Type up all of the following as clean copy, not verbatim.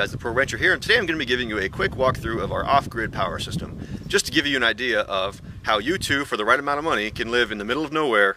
guys, the Pro Rancher here, and today I'm going to be giving you a quick walkthrough of our off-grid power system, just to give you an idea of how you too, for the right amount of money, can live in the middle of nowhere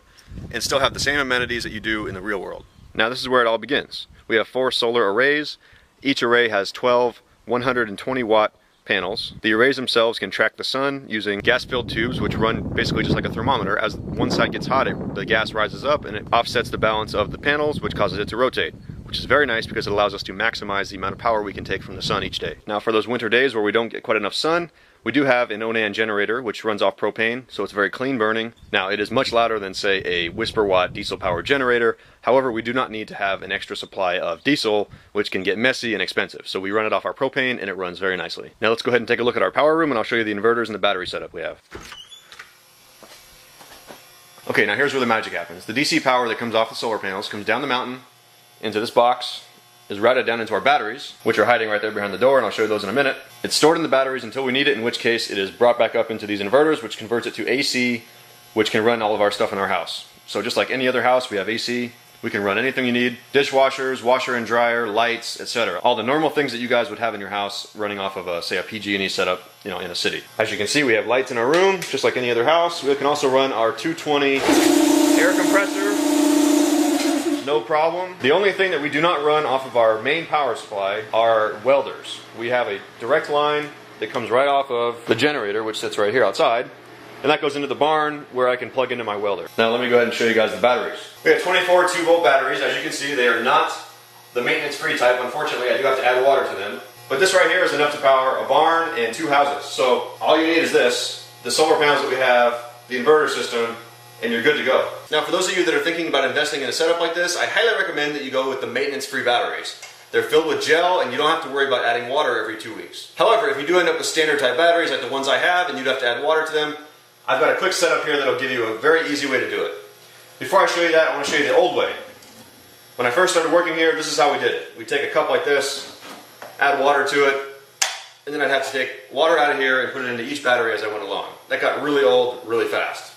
and still have the same amenities that you do in the real world. Now this is where it all begins. We have 4 solar arrays. Each array has 12 120 watt panels. The arrays themselves can track the sun using gas-filled tubes, which run basically just like a thermometer. As one side gets hot, the gas rises up and it offsets the balance of the panels, which causes it to rotate, which is very nice because it allows us to maximize the amount of power we can take from the sun each day. Now for those winter days where we don't get quite enough sun, we do have an Onan generator which runs off propane, so it's very clean burning. Now it is much louder than, say, a Whisper Watt diesel powered generator. However, we do not need to have an extra supply of diesel, which can get messy and expensive. So we run it off our propane and it runs very nicely. Now let's go ahead and take a look at our power room and I'll show you the inverters and the battery setup we have. Okay, now here's where the magic happens. The DC power that comes off the solar panels comes down the mountain into this box, is routed down into our batteries, which are hiding right there behind the door, and I'll show you those in a minute. It's stored in the batteries until we need it, in which case it is brought back up into these inverters, which converts it to AC, which can run all of our stuff in our house. So just like any other house, we have AC. We can run anything you need: dishwashers, washer and dryer, lights, etc. All the normal things that you guys would have in your house running off of say a PG&E setup, in a city. As you can see, we have lights in our room, just like any other house. We can also run our 220 air compressor. No problem. The only thing that we do not run off of our main power supply are welders. We have a direct line that comes right off of the generator, which sits right here outside, and that goes into the barn where I can plug into my welder. Now let me go ahead and show you guys the batteries. We have 24 2-volt batteries. As you can see, they are not the maintenance-free type. Unfortunately, I do have to add water to them. But this right here is enough to power a barn and 2 houses. So all you need is this, the solar panels that we have, the inverter system, and you're good to go. Now for those of you that are thinking about investing in a setup like this, I highly recommend that you go with the maintenance-free batteries. They're filled with gel and you don't have to worry about adding water every 2 weeks. However, if you do end up with standard type batteries like the ones I have and you'd have to add water to them, I've got a quick setup here that'll give you a very easy way to do it. Before I show you that, I want to show you the old way. When I first started working here, this is how we did it. We'd take a cup like this, add water to it, and then I'd have to take water out of here and put it into each battery as I went along. That got really old really fast.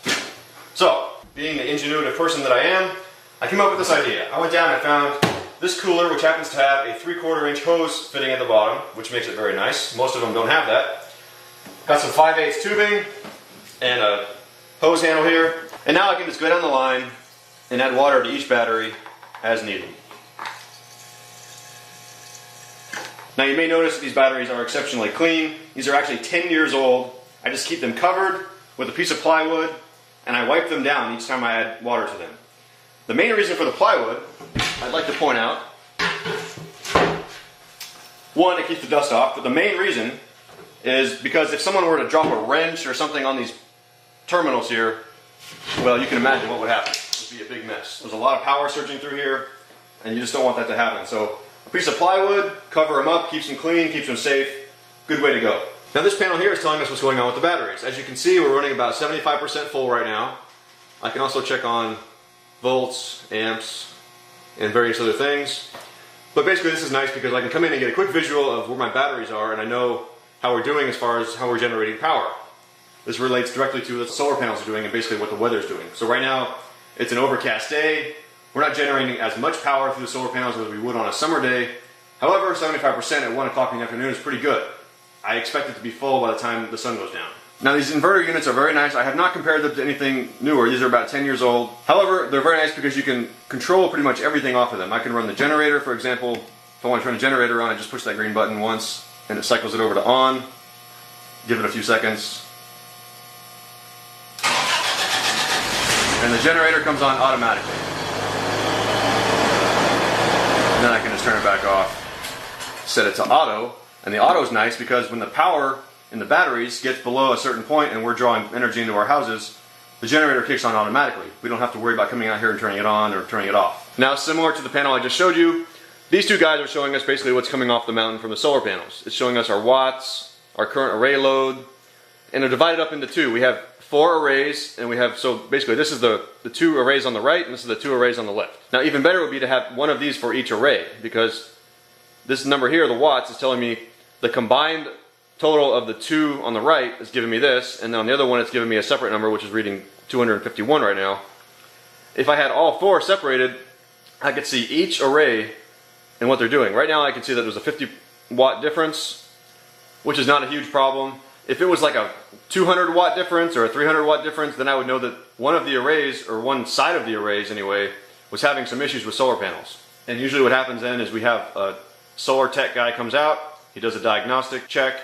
So, being the ingenuitive person that I am, I came up with this idea. I went down and I found this cooler, which happens to have a 3/4 inch hose fitting at the bottom, which makes it very nice. Most of them don't have that. Got some 5/8 tubing and a hose handle here. And now I can just go down the line and add water to each battery as needed. Now you may notice that these batteries are exceptionally clean. These are actually 10 years old. I just keep them covered with a piece of plywood and I wipe them down each time I add water to them. The main reason for the plywood, I'd like to point out, one, it keeps the dust off, but the main reason is because if someone were to drop a wrench or something on these terminals here, well, you can imagine what would happen. It would be a big mess. There's a lot of power surging through here, and you just don't want that to happen. So a piece of plywood, cover them up, keeps them clean, keeps them safe. Good way to go. Now this panel here is telling us what's going on with the batteries. As you can see, we're running about 75% full right now. I can also check on volts, amps, and various other things. But basically this is nice because I can come in and get a quick visual of where my batteries are, and I know how we're doing as far as how we're generating power. This relates directly to what the solar panels are doing and basically what the weather's doing. So right now, it's an overcast day. We're not generating as much power through the solar panels as we would on a summer day. However, 75% at 1 o'clock in the afternoon is pretty good. I expect it to be full by the time the sun goes down. Now these inverter units are very nice. I have not compared them to anything newer. These are about 10 years old. However, they're very nice because you can control pretty much everything off of them. I can run the generator, for example. If I want to turn the generator on, I just push that green button once and it cycles it over to on. Give it a few seconds. And the generator comes on automatically. And then I can just turn it back off, set it to auto. And the auto is nice because when the power in the batteries gets below a certain point and we're drawing energy into our houses, the generator kicks on automatically. We don't have to worry about coming out here and turning it on or turning it off. Now, similar to the panel I just showed you, these two guys are showing us basically what's coming off the mountain from the solar panels. It's showing us our watts, our current array load, and they're divided up into 2. We have 4 arrays, and we have, so basically this is the 2 arrays on the right, and this is the 2 arrays on the left. Now even better would be to have one of these for each array, because this number here, the watts, is telling me the combined total of the 2 on the right is giving me this, and then on the other one it's giving me a separate number, which is reading 251 right now. If I had all 4 separated, I could see each array and what they're doing. Right now I can see that there's a watt difference, which is not a huge problem. If it was like a 200 watt difference or a 300 watt difference, then I would know that one of the arrays, or one side of the arrays anyway, was having some issues with solar panels. And usually what happens then is we have a solar tech guy comes out, he does a diagnostic check,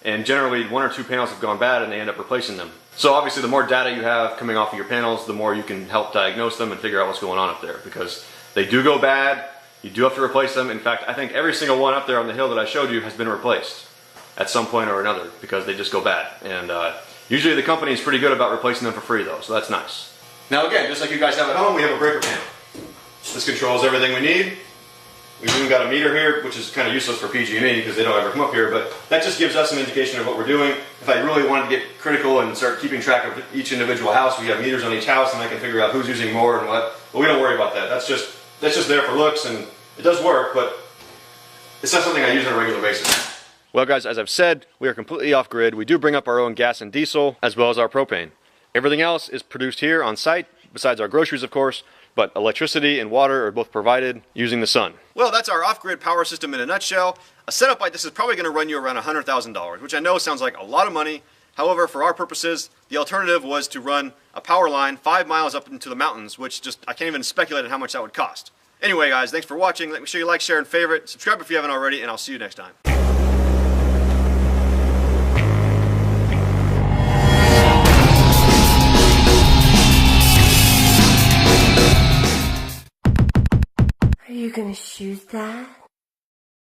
and generally 1 or 2 panels have gone bad and they end up replacing them. So obviously the more data you have coming off of your panels, the more you can help diagnose them and figure out what's going on up there, because they do go bad, you do have to replace them. In fact, I think every single one up there on the hill that I showed you has been replaced at some point or another, because they just go bad. And usually the company is pretty good about replacing them for free though, so that's nice. Now again, just like you guys have at home, we have a breaker panel. This controls everything we need. We've even got a meter here, which is kind of useless for PG&E because they don't ever come up here, but that just gives us an indication of what we're doing. If I really wanted to get critical and start keeping track of each individual house, we have meters on each house and I can figure out who's using more and what. But we don't worry about that. That's just there for looks, and it does work, but it's not something I use on a regular basis. Well guys, as I've said, we are completely off grid. We do bring up our own gas and diesel, as well as our propane. Everything else is produced here on site, besides our groceries of course, but electricity and water are both provided using the sun. Well, that's our off-grid power system in a nutshell. A setup like this is probably going to run you around $100,000, which I know sounds like a lot of money. However, for our purposes, the alternative was to run a power line 5 miles up into the mountains, which just, I can't even speculate on how much that would cost. Anyway guys, thanks for watching. Make sure you like, share, and favorite. Subscribe if you haven't already, and I'll see you next time. Are you gonna shoot that?